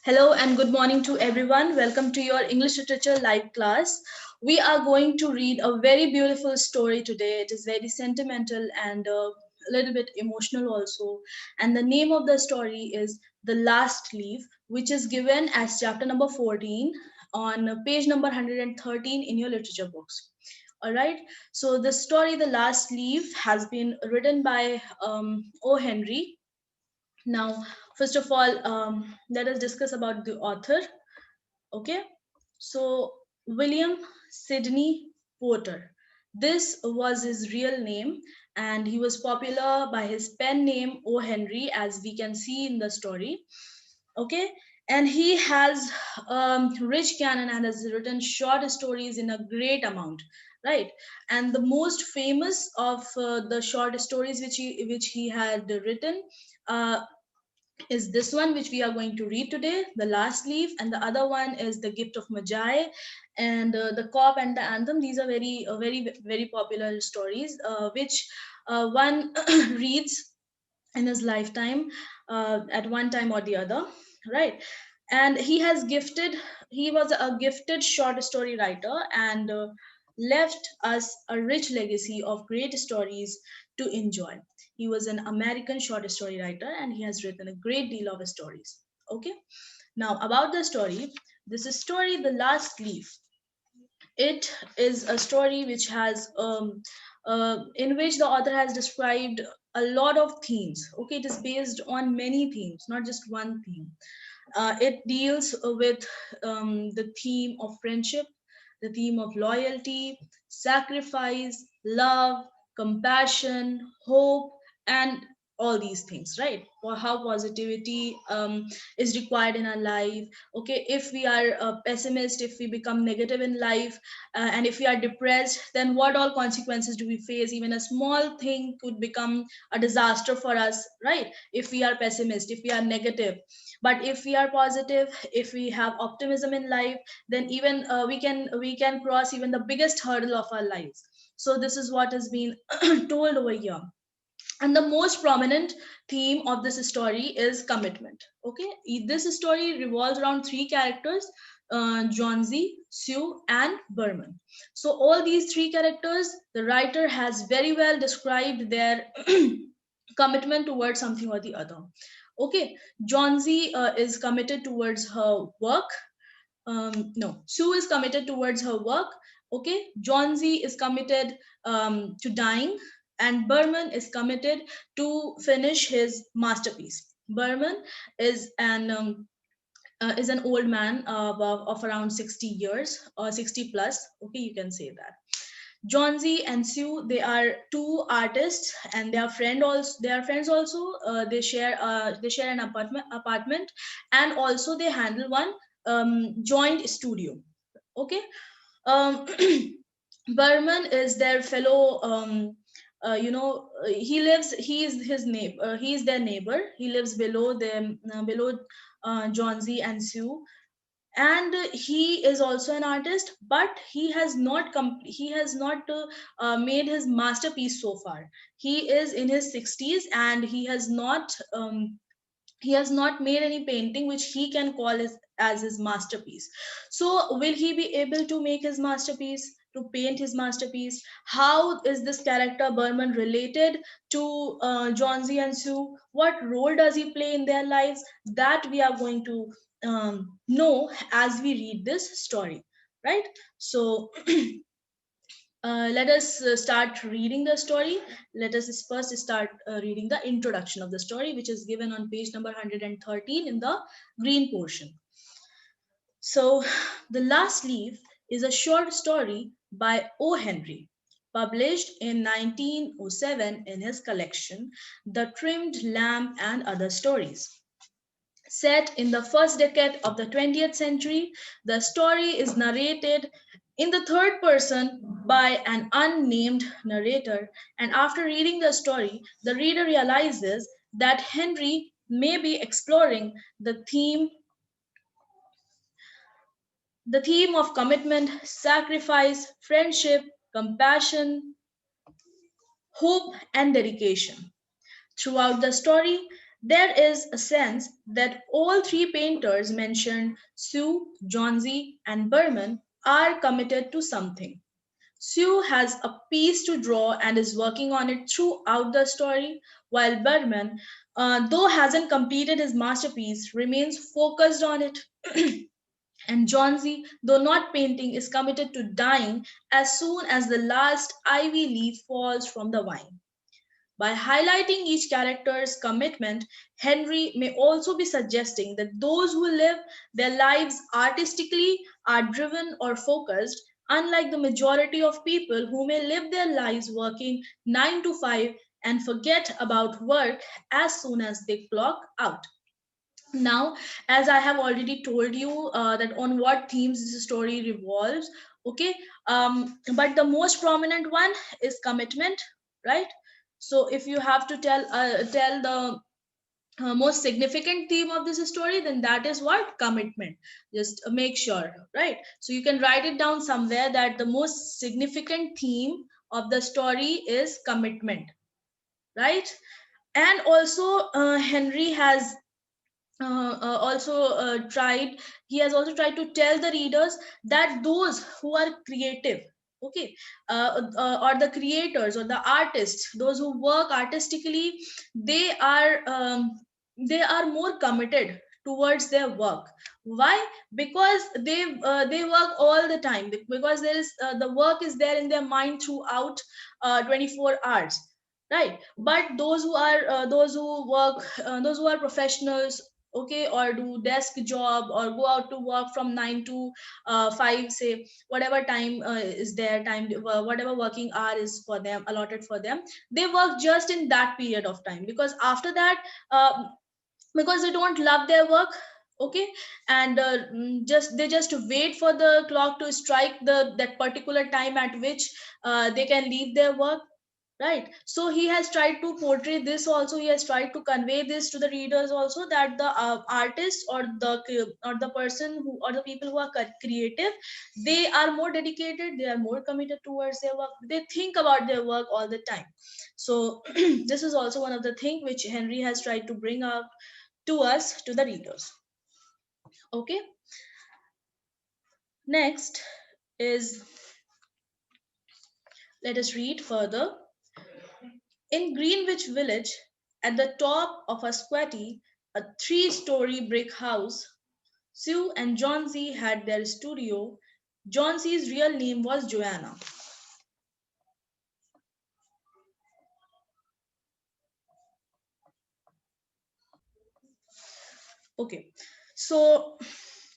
Hello and good morning to everyone. Welcome to your English Literature live class. We are going to read a very beautiful story today. It is very sentimental and a little bit emotional also. And the name of the story is The Last Leaf, which is given as chapter number 14 on page number 113 in your literature books. All right. So the story, The Last Leaf, has been written by O. Henry. Now, first of all, let us discuss about the author. Okay, so William Sidney Porter. This was his real name, and he was popular by his pen name O. Henry, as we can see in the story. Okay, and he has rich canon and has written short stories in a great amount, right? And the most famous of the short stories which he had written. Uh, is this one which we are going to read today, The Last Leaf, and the other one is The Gift of Magi and The Cop and the Anthem. These are very popular stories, which one reads in his lifetime at one time or the other, right? And he was a gifted short story writer and left us a rich legacy of great stories to enjoy. He was an American short story writer and he has written a great deal of stories. Okay, now about the story. This is story The Last Leaf. It is a story which has in which the author has described a lot of themes. Okay, it is based on many themes, not just one theme. It deals with the theme of friendship, the theme of loyalty, sacrifice, love, compassion, hope, and all these things, right? Or how positivity is required in our life. Okay, if we are a pessimist, if we become negative in life, and if we are depressed, then what all consequences do we face? Even a small thing could become a disaster for us, right? If we are pessimist, if we are negative. But if we are positive, if we have optimism in life, then even we can cross even the biggest hurdle of our lives. So this is what has been told over here. And the most prominent theme of this story is commitment. Okay, this story revolves around three characters: John Z, Sue, and Berman. So all these three characters, the writer has very well described their commitment towards something or the other. Okay, John Z is committed towards her work. No, Sue is committed towards her work. Okay, John Z is committed to dying, and Berman is committed to finish his masterpiece. Berman is an old man of around 60 years or 60 plus. Okay, you can say that. John Z and Sue, they are two artists, and they are friend also. They are friends also. They share an apartment, and also they handle one joint studio. Okay. Um, Berman is their fellow. He lives. He is his neighbor. He is their neighbor. He lives below them, below John Z and Sue, and he is also an artist, but he has not made his masterpiece so far. He is in his 60s and he has not made any painting which he can call as his masterpiece. So will he be able to make his masterpiece, to paint his masterpiece? How is this character Berman related to John Z and Sue? What role does he play in their lives? That we are going to know as we read this story, right? So let us start reading the story. Let us first start reading the introduction of the story, which is given on page number 113 in the green portion. So, The Last Leaf is a short story by O. Henry, published in 1907 in his collection, The Trimmed Lamp and Other Stories. Set in the first decade of the 20th century, the story is narrated in the third person by an unnamed narrator, and after reading the story, the reader realizes that Henry may be exploring the theme of commitment, sacrifice, friendship, compassion, hope, and dedication. Throughout the story, There is a sense that all three painters mentioned, Sue, Johnsy, and Berman, are committed to something. Sue has a piece to draw and is working on it throughout the story, while Berman, though hasn't completed his masterpiece, remains focused on it. And Johnsy, though not painting, is committed to dying as soon as the last ivy leaf falls from the vine. By highlighting each character's commitment, Henry may also be suggesting that those who live their lives artistically are driven or focused, unlike the majority of people who may live their lives working 9 to 5 and forget about work as soon as they clock out. Now, as I have already told you that on what themes this story revolves, okay, but the most prominent one is commitment, right? So if you have to tell the most significant theme of this story, then that is what commitment. Just make sure, right? So you can write it down somewhere that the most significant theme of the story is commitment, right? And also Henry has also tried he has also tried to tell the readers that those who are creative, okay, or the creators or the artists, those who work artistically, they are more committed towards their work. Why? Because they work all the time, because there is the work is there in their mind throughout 24 hours, right? But those who work, those who are professionals, okay, or do desk job or go out to work from 9 to 5, say whatever time is their time, whatever working hour is for them, allotted for them, they work just in that period of time, because after that, because they don't love their work, okay, and just they just wait for the clock to strike the that particular time at which they can leave their work, right? So he has tried to portray this also, he has tried to convey this to the readers also, that the artist or the person who, or the people who are creative, they are more dedicated, they are more committed towards their work, they think about their work all the time. So this is also one of the things which Henry has tried to bring out to us, to the readers. Okay, next is, let us read further. In Greenwich Village, at the top of a squatty, a three-story brick house, Sue and Johnsy had their studio. Johnsy's real name was Joanna. Okay, so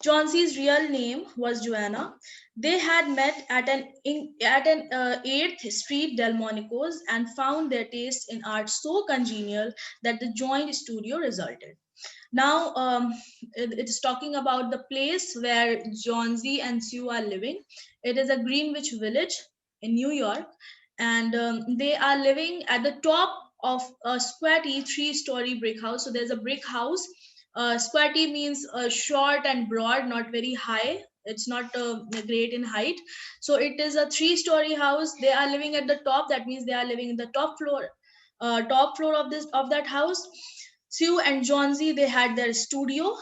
Johnsy's real name was Joanna. They had met at an 8th Street Delmonico's and found their taste in art so congenial that the joint studio resulted. Now, it is talking about the place where Johnsy and Sue are living. It is a Greenwich Village in New York, and they are living at the top of a squatty three-story brick house. So there's a brick house. Squatty means short and broad, not very high. It's not great in height. So it is a three-story house. They are living at the top. That means they are living in the top floor of that house. Sue and Johnsy, they had their studio.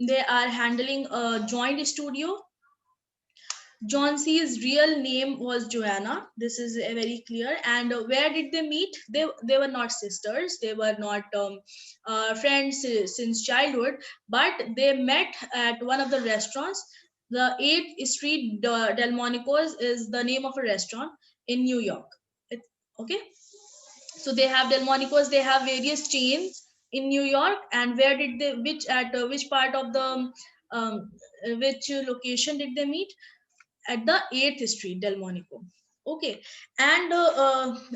They are handling a joint studio. Johnsy's real name was Joanna. This is very clear. And where did they meet? They were not sisters. They were not friends since childhood. But they met at one of the restaurants. The 8th Street Delmonico's is the name of a restaurant in New York. It, okay. So they have Delmonico's. They have various chains in New York. And where did they? Which part of the which location did they meet? At the 8th Street, Delmonico. Okay, and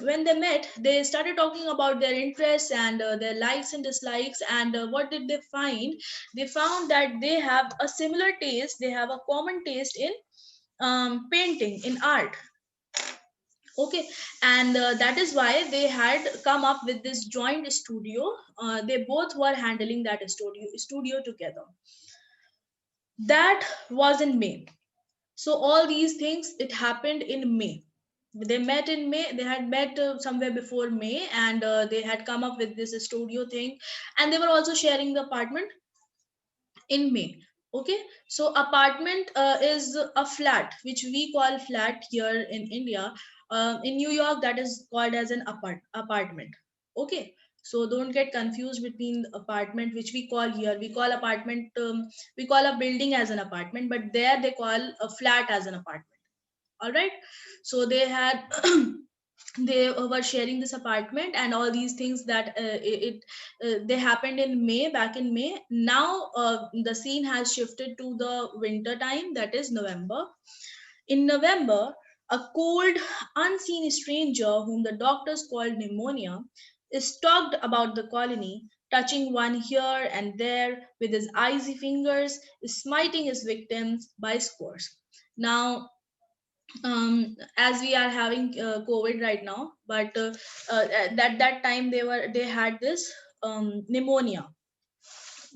when they met, they started talking about their interests and their likes and dislikes. And what did they find? They found that they have a similar taste, they have a common taste in painting, in art. Okay, and that is why they had come up with this joint studio. They both were handling that studio together. That was in May. So all these things, it happened in May. They met in May. They had met somewhere before May, and they had come up with this studio thing, and they were also sharing the apartment in May. Okay, so apartment is a flat, which we call flat here in India. In New York, that is called as an apartment. Okay, so don't get confused between the apartment, which we call here. We call apartment, we call a building as an apartment, but there they call a flat as an apartment. All right, so they had they were sharing this apartment and all these things that they happened in May, back in May. Now the scene has shifted to the winter time, that is November. In November, a cold, unseen stranger whom the doctors called pneumonia is stalked about the colony, touching one here and there with his icy fingers, smiting his victims by scores. Now, as we are having COVID right now, but at that time they had this pneumonia.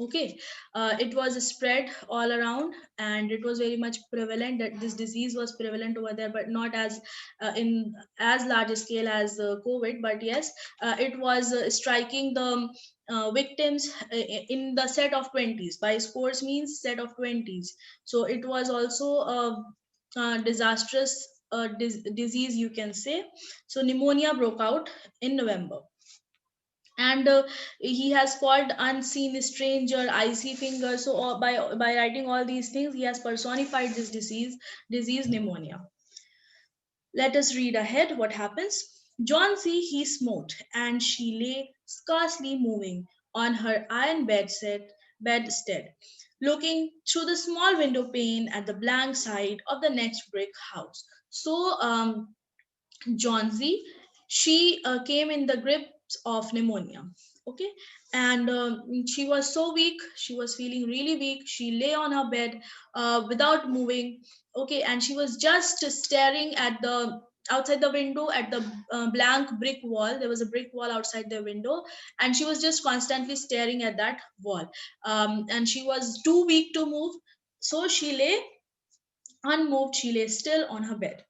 Okay, it was spread all around, and it was very much prevalent. That this disease was prevalent over there, but not as in as large a scale as COVID. But yes, it was striking the victims in the set of 20s. By scores means set of 20s. So it was also a disastrous disease, you can say. So pneumonia broke out in November, and he has called unseen stranger, icy finger. So by writing all these things, he has personified this disease pneumonia. Let us read ahead what happens. Johnsy he smote, and she lay scarcely moving on her iron bedstead, looking through the small window pane at the blank side of the next brick house. So Johnsy, she came in the grips of pneumonia. Okay, and she was so weak. She was feeling really weak. She lay on her bed without moving. Okay, and she was just staring at the outside the window at the blank brick wall. There was a brick wall outside the window, and she was just constantly staring at that wall. And she was too weak to move, so she lay unmoved. She lay still on her bed.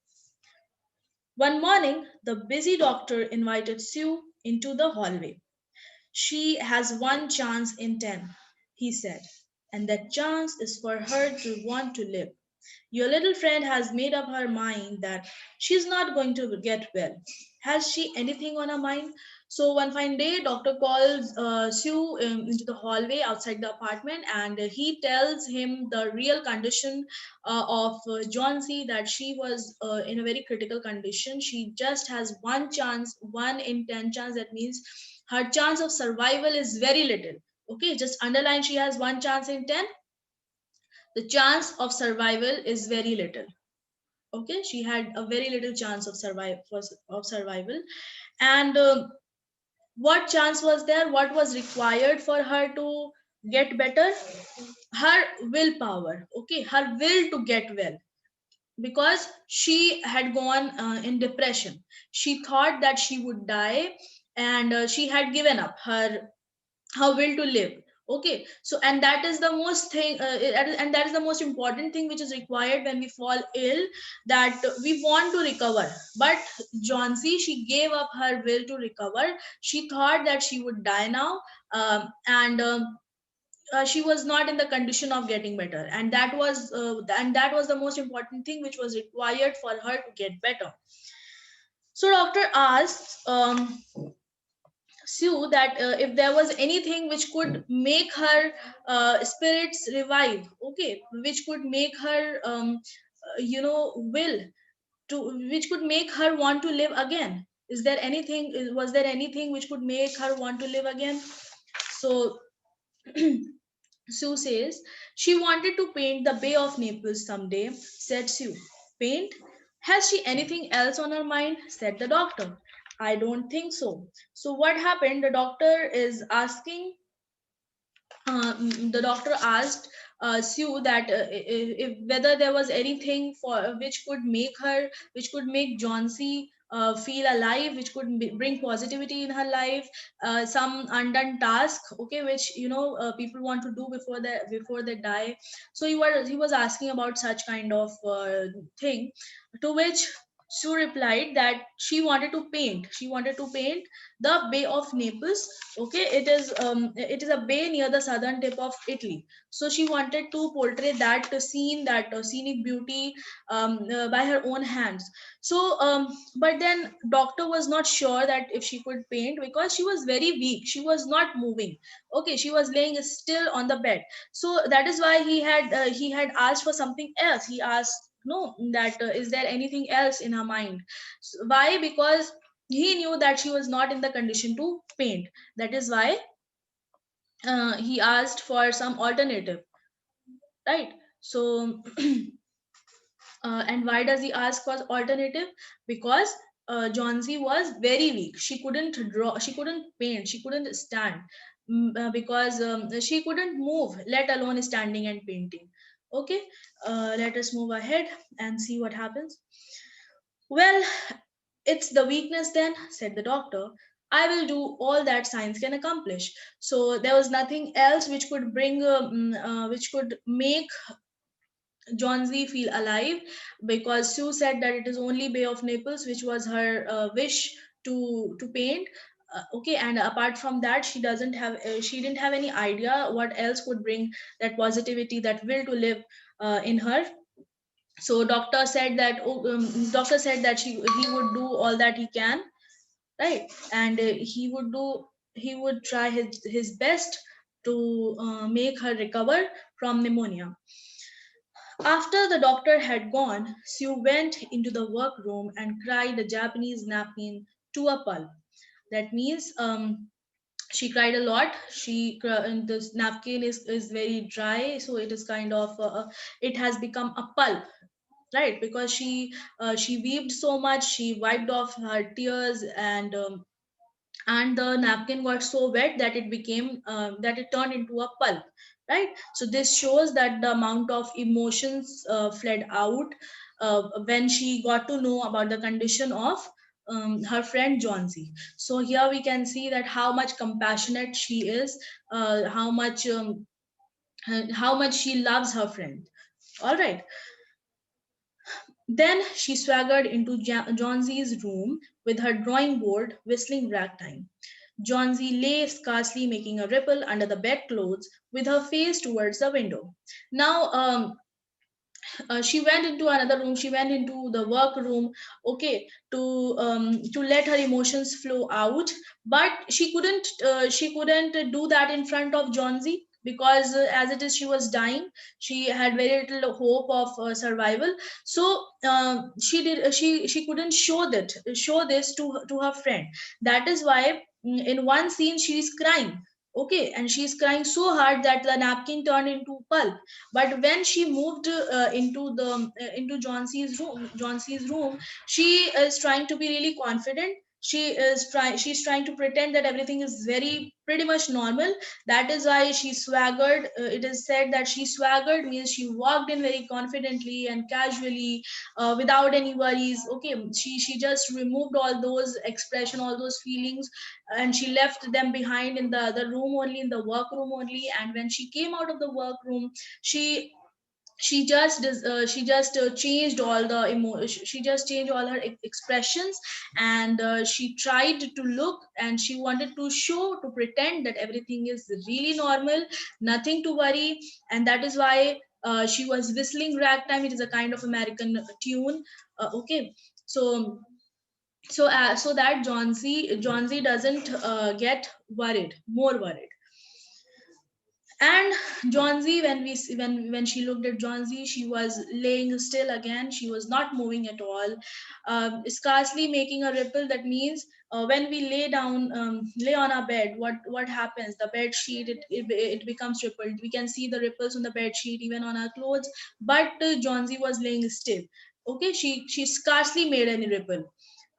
One morning, the busy doctor invited Sue into the hallway. She has one chance in 10, he said, and that chance is for her to want to live. Your little friend has made up her mind that she's not going to get well. Has she anything on her mind? So one fine day, doctor calls Sue into the hallway outside the apartment, and he tells him the real condition of Johnsy, that she was in a very critical condition. She just has one chance, 1 in 10 chance. That means her chance of survival is very little. Okay, just underline, she has one chance in 10. The chance of survival is very little. Okay, she had a very little chance of survival. And what chance was there? What was required for her to get better? Her willpower. Okay, her will to get well, because she had gone in depression. She thought that she would die, and she had given up her will to live. Okay, so and that is the most thing, and that is the most important thing which is required when we fall ill, that we want to recover. But Johnsy, she gave up her will to recover. She thought that she would die now, and she was not in the condition of getting better, and that was the most important thing which was required for her to get better. So doctor asked Sue that if there was anything which could make her spirits revive. Okay, which could make her will to, which could make her want to live again. Is there anything, was there anything which could make her want to live again? So Sue says she wanted to paint the Bay of Naples someday, said Sue. Paint? Has she anything else on her mind? Said the doctor. I don't think so. So, what happened? The doctor asked Sue that if whether there was anything for which could make her, which could make Johnsy feel alive, which could bring positivity in her life, some undone task, okay, which people want to do before they die. So he was asking about such kind of thing, to which Sue replied that she wanted to paint. She wanted to paint the Bay of Naples. Okay, it is a bay near the southern tip of Italy. So she wanted to portray that scene, that scenic beauty, by her own hands. So, but then doctor was not sure that if she could paint because she was very weak. She was not moving. Okay, she was laying still on the bed. So that is why he had asked for something else. He asked, no, that is there anything else in her mind? Why? Because he knew that she was not in the condition to paint. That is why he asked for some alternative, right? So and why does he ask for alternative? Because Johnsy was very weak. She couldn't draw, she couldn't paint, she couldn't stand, because she couldn't move, let alone standing and painting. Okay, let us move ahead and see what happens. Well, it's the weakness then, said the doctor. I will do all that science can accomplish. So there was nothing else which could which could make John Z feel alive, because Sue said that it is only Bay of Naples, which was her wish to paint. Okay, and apart from that, she didn't have any idea what else could bring that positivity, that will to live in her. So doctor said that he would do all that he can, right? And he would try his best to make her recover from pneumonia. After the doctor had gone, Sue went into the workroom and cried a Japanese napkin to a pulp. That means she cried a lot. And this napkin is very dry, so it is kind of it has become a pulp, right? Because she wept so much, she wiped off her tears, and the napkin got so wet that it became that it turned into a pulp, right? So this shows that the amount of emotions fled out when she got to know about the condition of her friend Johnsy. So here we can see that how much compassionate she is, how much she loves her friend. All right. Then she swaggered into Johnsy's room with her drawing board, whistling ragtime. Johnsy lay scarcely making a ripple under the bedclothes, with her face towards the window. Now, she went into another room. She went into the workroom, okay, to let her emotions flow out. But she couldn't do that in front of Johnsy, because as it is, she was dying. She had very little hope of survival. So she couldn't show this to her friend. That is why, in one scene she is crying. Okay, and she's crying so hard that the napkin turned into pulp. But when she moved into Johnson's room, she is trying to be really confident. She's trying to pretend that everything is very pretty much normal. That is why she swaggered. It is said that she swaggered means she walked in very confidently and casually, without any worries. Okay, she just removed all those expression, all those feelings, and she left them behind in the other room only, in the workroom only. And when she came out of the workroom, she she just changed all the she just changed all her expressions. And she tried to look, and she wanted to show, to pretend that everything is really normal, nothing to worry. And that is why she was whistling ragtime. It is a kind of American tune. Okay, so so that Johnsy doesn't get worried, more worried. And Johnsy, when she looked at Johnsy, she was laying still again. She was not moving at all, scarcely making a ripple. That means when we lay on our bed, what happens? The bed sheet, it becomes rippled. We can see the ripples on the bed sheet, even on our clothes. But Johnsy was laying still. Okay, she scarcely made any ripple.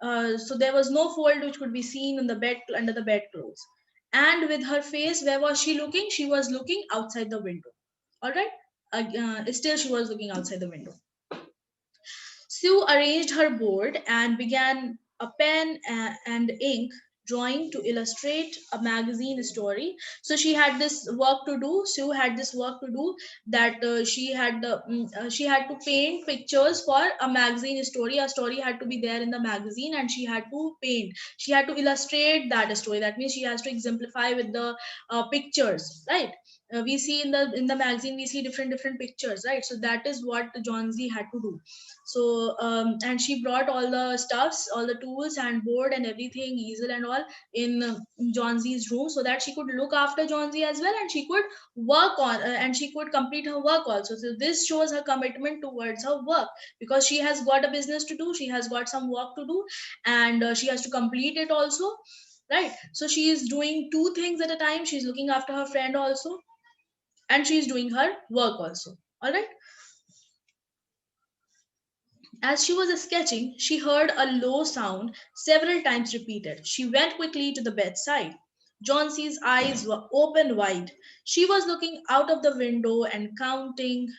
So there was no fold which could be seen on the bed, under the bedclothes. And with her face, where was she looking? She was looking outside the window. All right. Still, she was looking outside the window. Sue arranged her board and began a pen and ink drawing to illustrate a magazine story. So she had this work to do. Sue had this work to do, that she had to paint pictures for a magazine story. A story had to be there in the magazine, and she had to paint. She had to illustrate that story. That means she has to exemplify with the pictures, right? We see in the magazine, we see different pictures, right? So that is what John Z had to do. So and she brought all the stuffs, all the tools and board and everything, easel and all, in John Z's room, so that she could look after John Z as well, and she could work on and she could complete her work also. So this shows her commitment towards her work, because she has got a business to do, she has got some work to do, and she has to complete it also, right? So she is doing two things at a time. She's looking after her friend also, and she's doing her work also. All right. As she was sketching, she heard a low sound several times repeated. She went quickly to the bedside. Johnson's eyes were open wide. She was looking out of the window and counting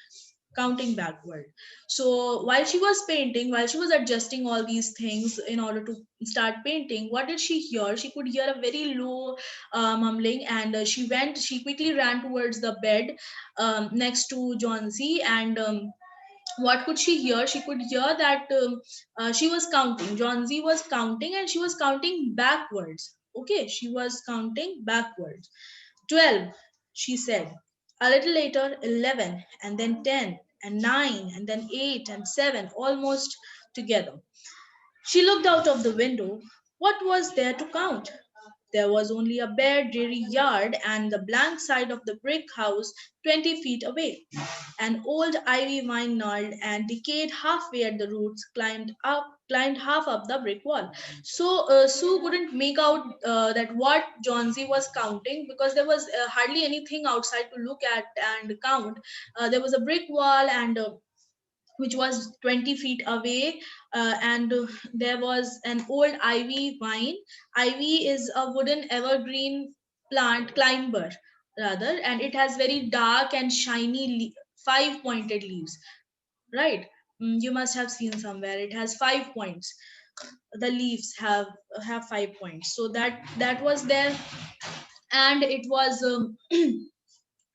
backward. So while she was painting, while she was adjusting all these things in order to start painting, what did she hear? She could hear a very low mumbling, and she quickly ran towards the bed next to John C. And what could she hear? She could hear that she was counting. John Z was counting, and she was counting backwards. Okay, she was counting backwards. 12, she said. A little later, 11, and then 10, and 9, and then 8, and 7, almost together. She looked out of the window. What was there to count? There was only a bare, dreary yard and the blank side of the brick house 20 feet away. An old ivy vine gnarled and decayed halfway at the roots, climbed half up the brick wall. So Sue couldn't make out that what Johnsy was counting, because there was hardly anything outside to look at and count. There was a brick wall, and which was 20 feet away, and there was an old ivy vine. Ivy is a wooden evergreen plant, climber rather, and it has very dark and shiny five pointed leaves, right? You must have seen somewhere, it has 5 points. The leaves have 5 points. So that was there, and it was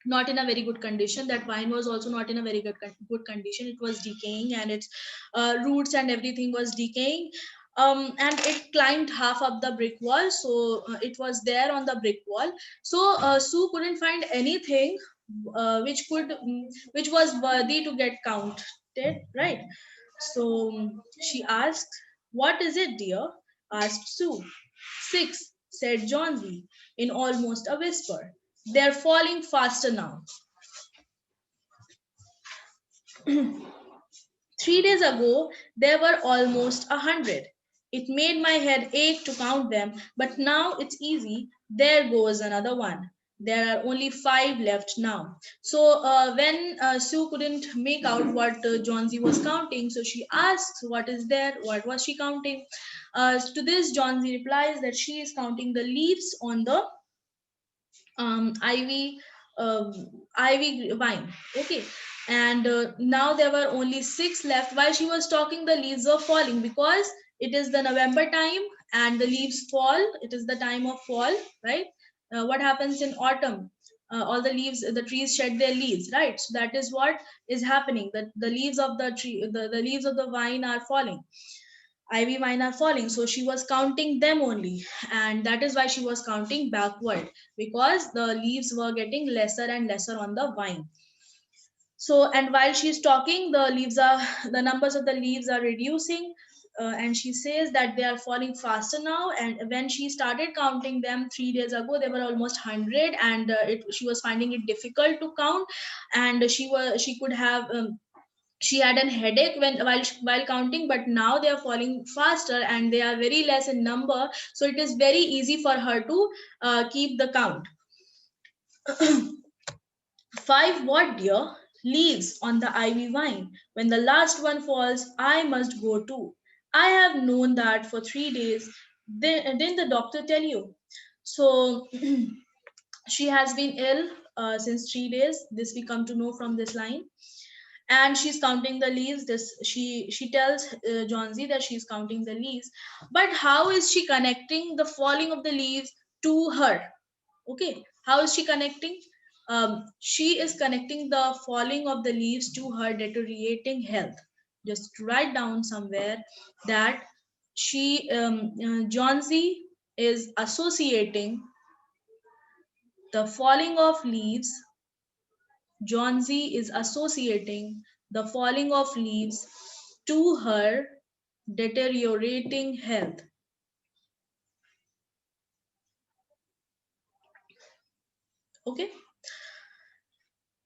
not in a very good condition. That vine was also not in a very good condition. It was decaying, and its roots and everything was decaying. And it climbed half up the brick wall, so it was there on the brick wall. So Sue couldn't find anything which was worthy to get counted, right? So she asked, "What is it, dear?" asked Sue. "Six," said Johnsy in almost a whisper. "They're falling faster now." 3 days ago, there were almost 100. It made my head ache to count them, but now it's easy. There goes another one. There are only 5 left now. So when Sue couldn't make out what Johnsy was counting, so she asks, "What is there? What was she counting?" To this, Johnsy replies that she is counting the leaves on the ivy um, ivy vine. Okay, and now there were only 6 left. While she was talking, the leaves were falling, because it is the November time and the leaves fall. It is the time of fall, right? What happens in autumn? All the leaves, the trees shed their leaves, right? So that is what is happening, that the leaves of the tree, the leaves of the vine are falling. Ivy vine are falling. So she was counting them only, and that is why she was counting backward, because the leaves were getting lesser and lesser on the vine. So, and while she's talking, the numbers of the leaves are reducing. And she says that they are falling faster now. And when she started counting them 3 days ago, they were almost 100, and she was finding it difficult to count. And she could have she had an headache while counting, but now they are falling faster and they are very less in number, so it is very easy for her to keep the count. 5 what, dear? Leaves on the ivy vine. When the last one falls, I must go too. I have known that for 3 days. Didn't the doctor tell you? So she has been ill since 3 days. This we come to know from this line. and she's counting the leaves. This she tells Johnsy that she's counting the leaves, but how is she connecting the falling of the leaves to her? Okay, how is she connecting? She is connecting the falling of the leaves to her deteriorating health. Just write down somewhere that Johnsy is associating the falling of leaves. Johnsy is associating the falling of leaves to her deteriorating health. Okay,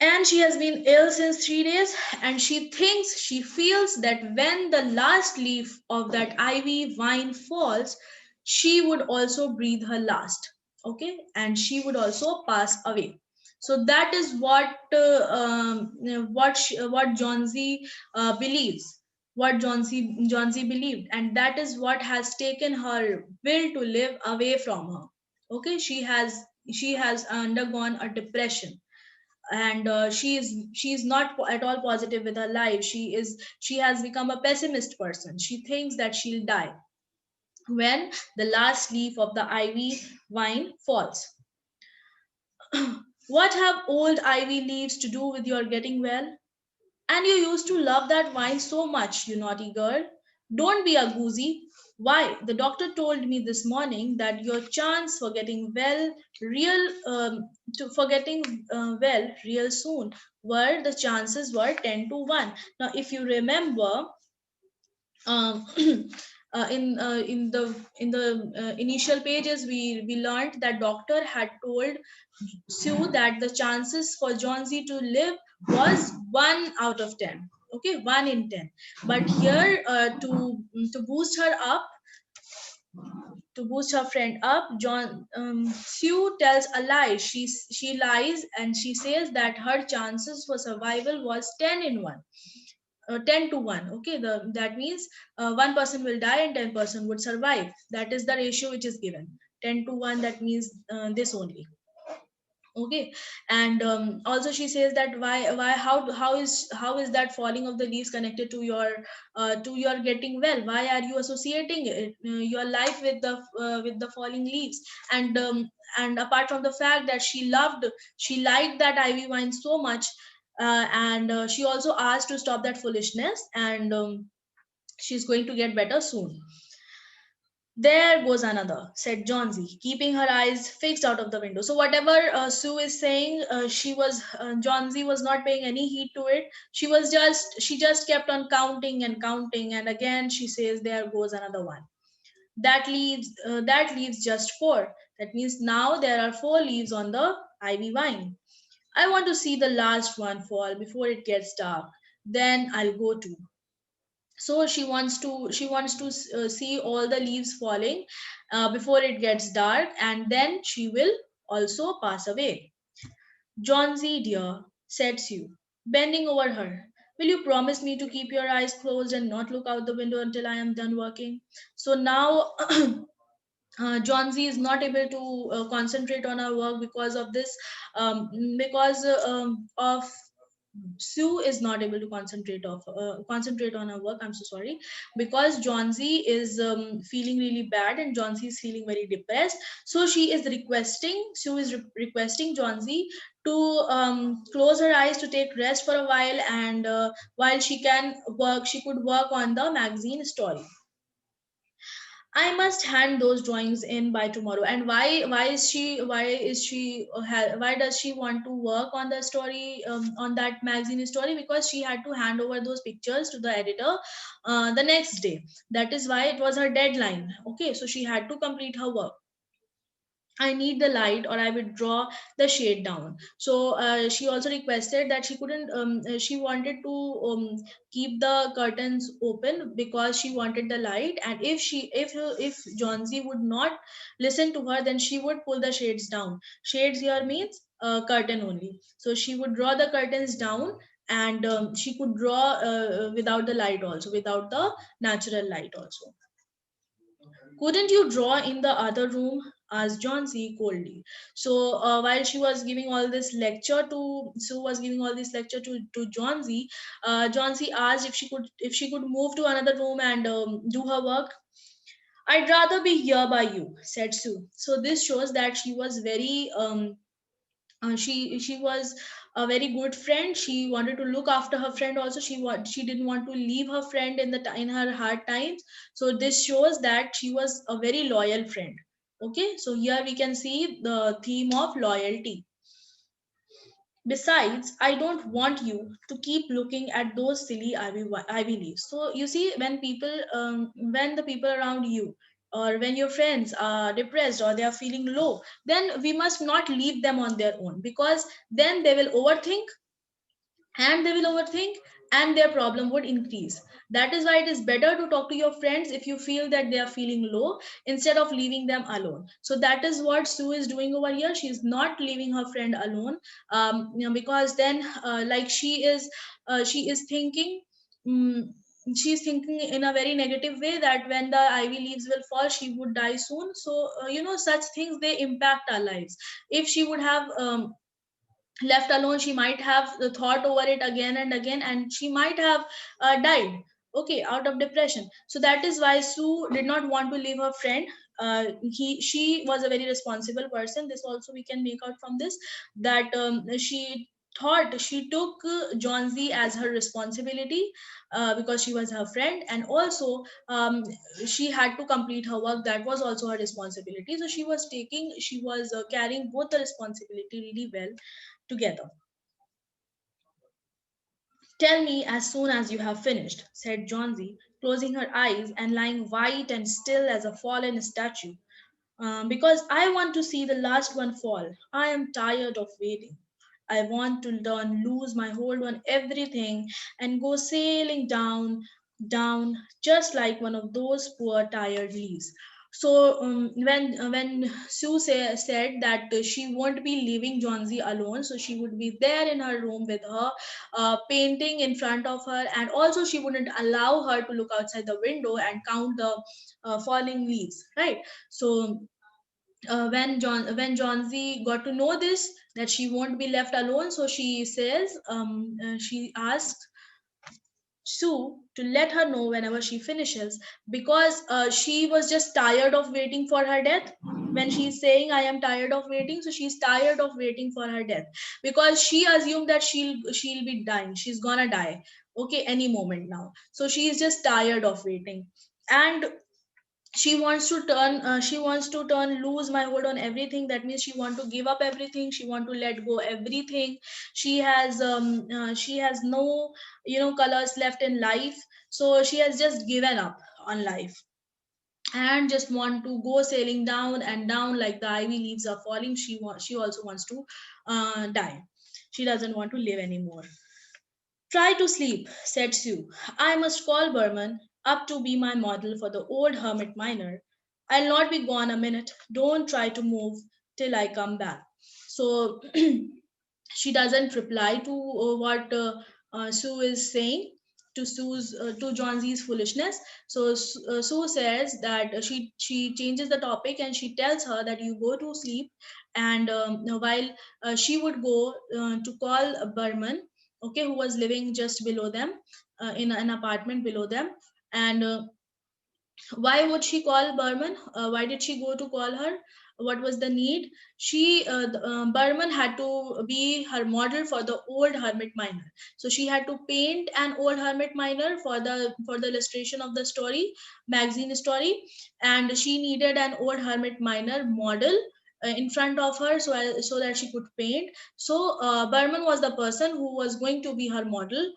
and she has been ill since 3 days, and she feels that when the last leaf of that ivy vine falls, she would also breathe her last. Okay, and she would also pass away. So that is what Johnsy believes, what Johnsy believed, and that is what has taken her will to live away from her. Okay, she has undergone a depression, and she is not at all positive with her life. She has become a pessimist person. She thinks that she'll die when the last leaf of the ivy vine falls. What have old ivy leaves to do with your getting well? And you used to love that wine so much, you naughty girl. Don't be a goosey. Why? The doctor told me this morning that your chance for getting well real soon were the chances were 10 to 1. Now, if you remember, um, in the initial pages, we learned that doctor had told Sue that the chances for Johnsy to live was 1 out of 10. Okay, 1 in 10. But here, to boost her up, to boost her friend up, Sue tells a lie. She lies and she says that her chances for survival was 10 in 1. 10 to 1. Okay, that means one person will die and 10% would survive. That is the ratio which is given. 10 to 1, that means this only. Okay, and also she says that why how is that falling of the leaves connected to your getting well? Why are you associating your life with the falling leaves? And apart from the fact that she liked that ivy vine so much, and she also asked to stop that foolishness, and she's going to get better soon. There goes another, said Johnsy, keeping her eyes fixed out of the window. So whatever Sue is saying, Johnsy was not paying any heed to it. She just kept on counting and counting, and again she says, "There goes another one." That leaves just four. That means now there are four leaves on the ivy vine. I want to see the last one fall before it gets dark. Then I'll go too. So she wants to see all the leaves falling before it gets dark, and then she will also pass away. Johnsy dear, said Sue, bending over her, will you promise me to keep your eyes closed and not look out the window until I am done working? So now Johnsy is not able to concentrate on her work because of this, because of Sue is not able to concentrate on her work. I'm so sorry, because Johnsy is feeling really bad and Johnsy is feeling very depressed. So Sue is requesting Johnsy to close her eyes to take rest for a while, and while she could work on the magazine story. I must hand those drawings in by tomorrow. And why does she want to work on the story, on that magazine story? Because she had to hand over those pictures to the editor the next day. That is why it was her deadline. Okay, so she had to complete her work. I need the light or I would draw the shade down. So she also requested that she couldn't, she wanted to keep the curtains open because she wanted the light. And if Johnsy would not listen to her, then she would pull the shades down. Shades here means curtain only. So she would draw the curtains down, and she could draw without the light also, without the natural light also. Couldn't you draw in the other room? asked Johnsy coldly. So while she was giving all this lecture to Sue was giving all this lecture to Johnsy, Johnsy asked if she could move to another room and do her work. I'd rather be here by you, said Sue. So this shows that she was very she was a very good friend. She wanted to look after her friend also. She didn't want to leave her friend in her hard times. So this shows that she was a very loyal friend. Okay, so here we can see the theme of loyalty. Besides, I don't want you to keep looking at those silly ivy leaves. So you see, when the people around you, or when your friends are depressed or they are feeling low, then we must not leave them on their own, because then they will overthink, and they will overthink, and their problem would increase. That is why it is better to talk to your friends if you feel that they are feeling low, instead of leaving them alone. So that is what Sue is doing over here. She is not leaving her friend alone, because then like she is thinking, um, she's thinking in a very negative way that when the ivy leaves will fall, she would die soon. So such things, they impact our lives. If she would have left alone, she might have thought over it again and again, and she might have died, okay, out of depression. So that is why Sue did not want to leave her friend. She was a very responsible person. This also we can make out from this, that she took Johnsy as her responsibility, because she was her friend, and also she had to complete her work. That was also her responsibility. So she was carrying both the responsibility really well together. Tell me as soon as you have finished, said Johnsy, closing her eyes and lying white and still as a fallen statue. Because I want to see the last one fall. I am tired of waiting. I want to learn, lose my hold on everything and go sailing down, down, just like one of those poor tired leaves. So when said that she won't be leaving Johnsy alone, so she would be there in her room with her, painting in front of her, and also she wouldn't allow her to look outside the window and count the falling leaves, right? So when Johnsy got to know this, that she won't be left alone, so she asks Sue to let her know whenever she finishes, because she was just tired of waiting for her death. When she's saying I am tired of waiting, so she's tired of waiting for her death, because she assumed that she'll be dying. She's gonna die, okay, any moment now. So she is just tired of waiting, and she wants to turn lose my hold on everything. That means she want to give up everything, she want to let go everything. She has no colors left in life. So she has just given up on life, and just want to go sailing down and down like the ivy leaves are falling. She also wants to die. She doesn't want to live anymore. Try to sleep, said Sue. I must call Berman up to be my model for the old hermit miner. I'll not be gone a minute. Don't try to move till I come back. So she doesn't reply to what Sue is saying, to Johnson's foolishness. So Sue says that she changes the topic, and she tells her that you go to sleep, and while she would go to call Berman, okay, who was living just below them, in an apartment below them. And why would she call Berman? Why did she go to call her? What was the need? Berman had to be her model for the old hermit miner. So she had to paint an old hermit miner for the illustration of the story, magazine story, and she needed an old hermit miner model in front of her, so that she could paint. So Berman was the person who was going to be her model.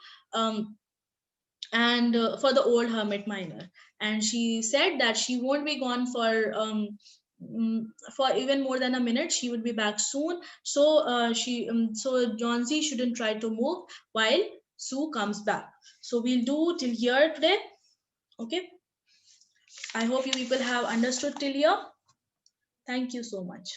And for the old hermit miner, and she said that she won't be gone mm, for even more than a minute. She would be back soon. So so Johnsy shouldn't try to move while Sue comes back. So we'll do till here today. Okay, I hope you people have understood till here. Thank you so much.